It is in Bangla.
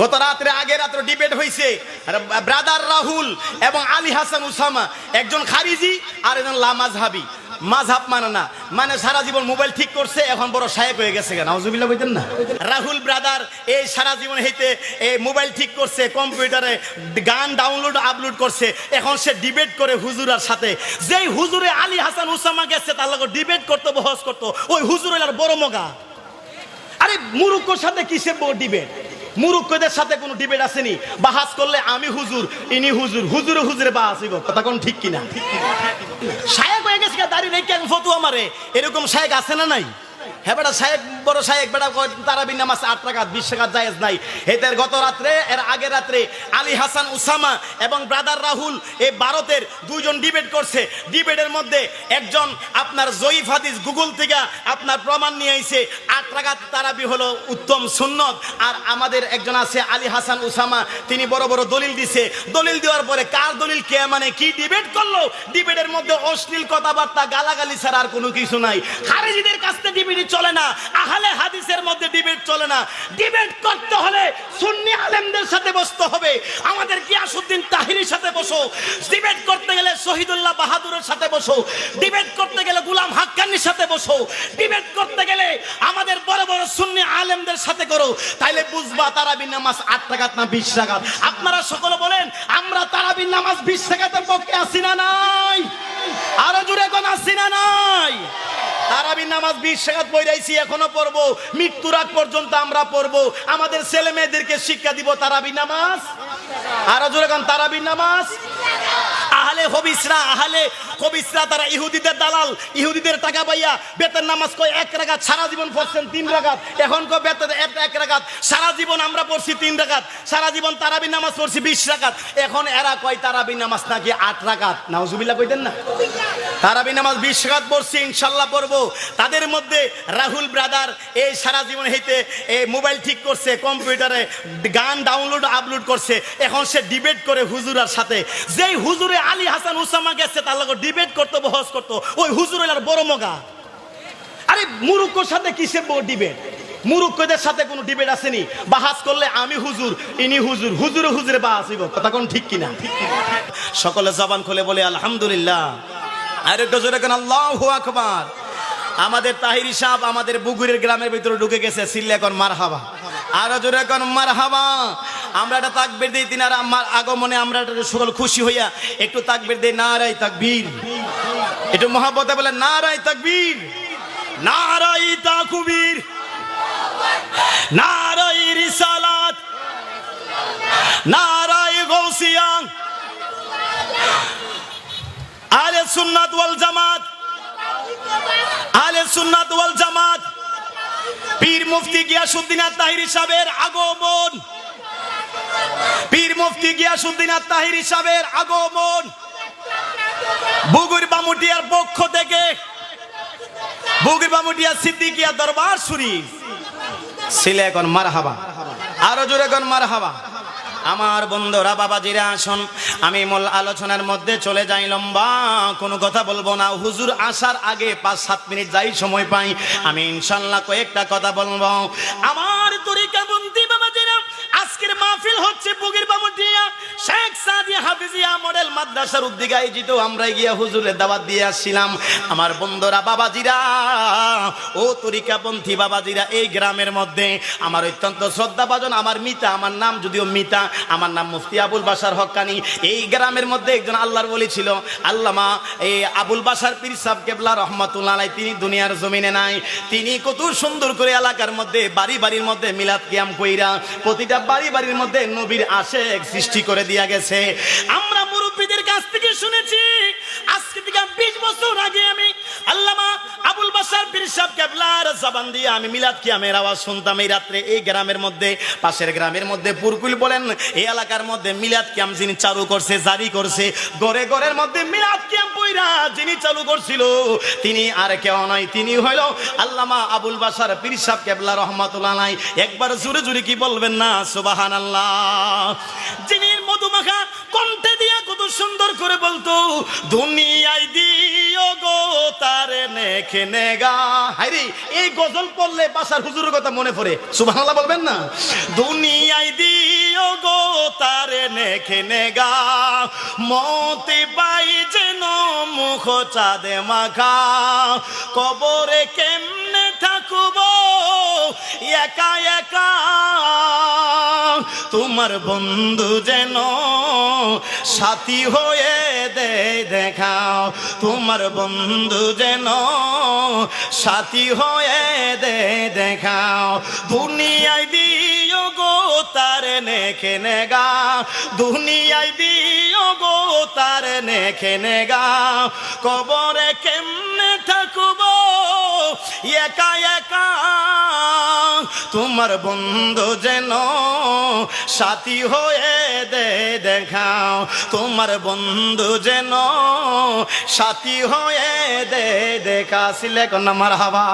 গত রাত্রে আগের রাত্রে ডিবেট হয়েছে ব্রাদার রাহুল এবং আলী হাসান উসামা, একজন খারিজি আর একজন লামাজহাবি। মাযহাব মানে না, মানে সারা জীবন মোবাইল ঠিক করছে, এখন বড় শায়েক হয়ে গেছে। নাউজুবিল্লাহ বলতেন না। রাহুল ব্রাদার এই সারা জীবন হইতে এই মোবাইল ঠিক করছে, কম্পিউটারে গান ডাউনলোড আপলোড করছে, এখন সে ডিবেট করে হুজুরের সাথে। যেই হুজুরে আলী হাসান উসামা গেছে তার লগে ডিবেট করতে, বহস করতো, ওই হুজুর হইলার বড় মগা। আরে মুরুক্কোর সাথে কিসের ডিবেট? মুরুক্কদের সাথে কোনো ডিবেট আসেনি। বাহাস করলে আমি হুজুর, ইনি হুজুর, হুজুরে হুজুরে বাহাস হইব। কথা কোন ঠিক কিনা? শায়েক হয়ে গেছে, দাঁড়িয়ে রেখে ফতুয়া মারে, এরকম শায়েক আছে না নাই? হ্যাঁ বেটা, শায়েক বড় শায়েক বেটা, তারাবির নামাজ 8 রাকাত 20 রাকাত জায়েজ নাই। এদের গত রাত্রে এর আগের রাত্রে আলী হাসান উসামা এবং ব্রাদার রাহুল এই ভারতের দুইজন ডিবেট করছে। ডিবেটের মধ্যে একজন আপনার জয়ীফ হাদিস গুগল থেকে আপনার প্রমাণ নিয়ে আইছে 8 রাকাত তারাবি হলো উত্তম সুন্নত। আর আমাদের একজন আছে আলী হাসান উসামা, তিনি বড় বড় দলিল দিছে। দলিল দেওয়ার পরে কার দলিল কে মানে কি ডিবেট করলো। ডিবেটের মধ্যে অশ্লীল কথাবার্তা, গালাগালি ছাড়া আর কোনো কিছু নাই। খারিজিদের কাছ থেকে ডিবেট চলে না, আহলে হাদিসের মধ্যে ডিবেট চলে না। ডিবেট করতে হলে সুন্নি আলেমদের সাথে বসতে হবে। আমাদের গিয়াসউদ্দিন তাহিরির সাথে বসো। ডিবেট করতে গেলে শহীদুল্লাহ বাহাদুরের সাথে বসো। ডিবেট করতে গেলে গোলাম হাক্কানির সাথে বসো। ডিবেট করতে গেলে আমাদের বড় বড় সুন্নি আলেমদের সাথে করো, তাইলে বুঝবা তারাবির নামাজ 8 রাকাত না 20 রাকাত। আপনারা সকলে বলেন, আমরা তারাবির নামাজ 20 রাকাতের পক্ষে আছি না নাই? আরো জোরে কোন আছি না নাই? তারাবির নামাজ 20 রাকাত পড়াইছি, এখনো পড়বো, মৃত্যুর আগ পর্যন্ত আমরা পড়বো। আমাদের ছেলে মেয়েদেরকে শিক্ষা দিব তারাবির নামাজ। আরো জোরে কোন তারাবির নামাজ। আহলে হবিসরা তারা ইহুদিদের দালাল, ইহুদিদের টাকা পাইয়া বেতন নামাজ কয় 1 রাকাত, সারা জীবন পড়ছেন 3 রাকাত। এখন কয় বেতন 1 রাকাত, সারা জীবন আমরা পড়ছি 3 রাকাত, সারা জীবন তারাবির নামাজ পড়ছি 20 রাকাত। এখন এরা কয় তারাবির নামাজ নাকি 8 রাকাত। নাউজুবিল্লাহ কইতেন না? তারাবির নামাজ 20 রাকাত পড়ছি, ইনশাআল্লাহ পড়বো। তাদের মধ্যে রাহুল ব্রাদার এই সারা জীবন হইতে এই মোবাইল ঠিক করছে, কম্পিউটারে গান ডাউনলোড আপলোড করছে, এখন সে ডিবেট করে হুজুরের সাথে। যেই হুজুরে আলী হাসান উসামা গেছে তার লগে ডিবেট করতে, বহস করতো, ওই হুজুর হইলার বড় মগা। আরে মুরুক্কোর সাথে কিসের ডিবেট? মুরুক্কদের সাথে কোনো ডিবেট আসেনি। বাহাস করলে আমি হুজুর, ইনি হুজুর, হুজুরে হুজুরে বাহাস হইব। কথা কোন ঠিক কিনা? সকলে জবান খুলে বলে আলহামদুলিল্লাহ। আর একটু জোরে কেন আল্লাহু আকবার। আমাদের তাহিরি সাহেব আমাদের বুগুরের গ্রামের ভিতরে ঢুকে গেছে, সিল্লে এখন মারহাবা। আরো জোরে এখন মারহাবা। আমরা একটা তাকবীর দিই, তিনার আগমনে আমরা সকল খুশি হইয়া একটু তাকবীর দিই, নারায়ে তাকবীর। একটু মহব্বতে বলে নারায়ে তাকবীর, নারায়ে তাকবীর, নারায়ে রিসালাত, নারায়ে গাউসিয়া। আহলে সুন্নাত ওয়াল জামাত, আহলে সুন্নাত ওয়াল জামাত, পীর মুফতি গিয়াসউদ্দিন তাহিরি সাহেবের আগমন, পীর মুফতি গিয়াসউদ্দিন তাহিরি সাহেবের আগমন বুগুর বামুটিয়ার পক্ষ থেকে, বুগুর বামুটিয়া সিদ্দিকিয়া দরবার শরীফ। সিলে এখন মারহাবা। আরো জোরে এখন মারহাবা। আমার বন্ধুরা, বাবাজিরা আসুন, আমি মূল আলোচনার মধ্যে চলে যাই। লম্বা কোনো কথা বলবো না। হুজুর আসার আগে 5-7 মিনিট যাই সময় পাই, আমি ইনশাআল্লাহ কয়েকটা কথা বলবো। আমার তরিকা বন্ধী বাবাজিরা, আজকের মাহফিল হচ্ছে বুগির বামুটিয়া শেখ সাদিয়া হাফিজিয়া মডেল মাদ্রাসার উদ্যোগে আয়োজিত। আমরা গিয়া হুজুরের দাওয়াত দিয়ে আসছিলাম। আমার বন্ধুরা, বাবাজিরা, ও তরিকাপন্থী বাবাজিরা, এই গ্রামের মধ্যে আমার অত্যন্ত শ্রদ্ধাভাজন আমার মিতা, আমার নাম যদিও মিতা, আমার নাম মুফতি আবুল বাশার হক্কানি। এই গ্রামের মধ্যে একজন আল্লাহর ওলি ছিল, আল্লামা এই আবুল বাশার পীর সাহেব কেবলা রহমাতুল্লাহ আলাইহি। তিনি দুনিয়ার জমিনে নাই। তিনি কত সুন্দর করে এলাকার মধ্যে বাড়ি বাড়ির মধ্যে মিলাদ কিয়াম কইরা প্রতিটা বাড়ি বাড়ির মধ্যে নবীর আশেক সৃষ্টি করে দিয়া গেছে। আমরা মুরব্বীদের কাছ থেকে শুনেছি, আজকে থেকে 20 বছর আগে আমি আল্লামা আবুল বাশার পীর সাহেব কেবলার জবান দিয়ে আমি মিলাদ কিয়ামের আওয়াজ শুনতাম। এই রাত্রে এই গ্রামের মধ্যে, পাশের গ্রামের মধ্যে পুরকুল বলেন, এই এলাকার মধ্যে মিলাদ কিয়াম যিনি চালু করছে, জারি করছে, ঘরে ঘরের মধ্যে মিলাদ কিয়াম পয়রা যিনি চালু করছিল, তিনি আর কেউ নয়, তিনি হইল আল্লামা আবুল বাশার পীর সাহেব কেবলা রহমাতুল্লাহ আলাইহি। একবার জোরে জোরে কি বলবেন না সুবহানাল্লাহ। যিনি মধুমাখা কণ্ঠে দিয়া কত সুন্দর করে বলতো, দুনিয়ায় দিও গো তারে নেখে নেগা। হাইরে, এই গজল পড়লে বাসার হুজুরের কথা মনে পড়ে। সুবহানাল্লাহ বলবেন না? দুনিয়ায় দি নেখে নেগা মতি পাই যেন মুখ চাঁদে মাখা কবরে কেমনে থাকব একা একা তোমার বন্ধু যেন সাথী হয়ে দেখাও তোমার বন্ধু যেন সাথী হয়ে দেখাও দুনিয়ায় দিও গো তার নেখে নেগা দুনিয়ায় দিও গো তার নেখে নেগা কবরে কেমনে থাকবো একা একা তোমার বন্ধু যেন সাথী হয়ে দেখাও তোমার বন্ধু যেন সাথী হয়ে দেখা সিলে কোন মারহাবা।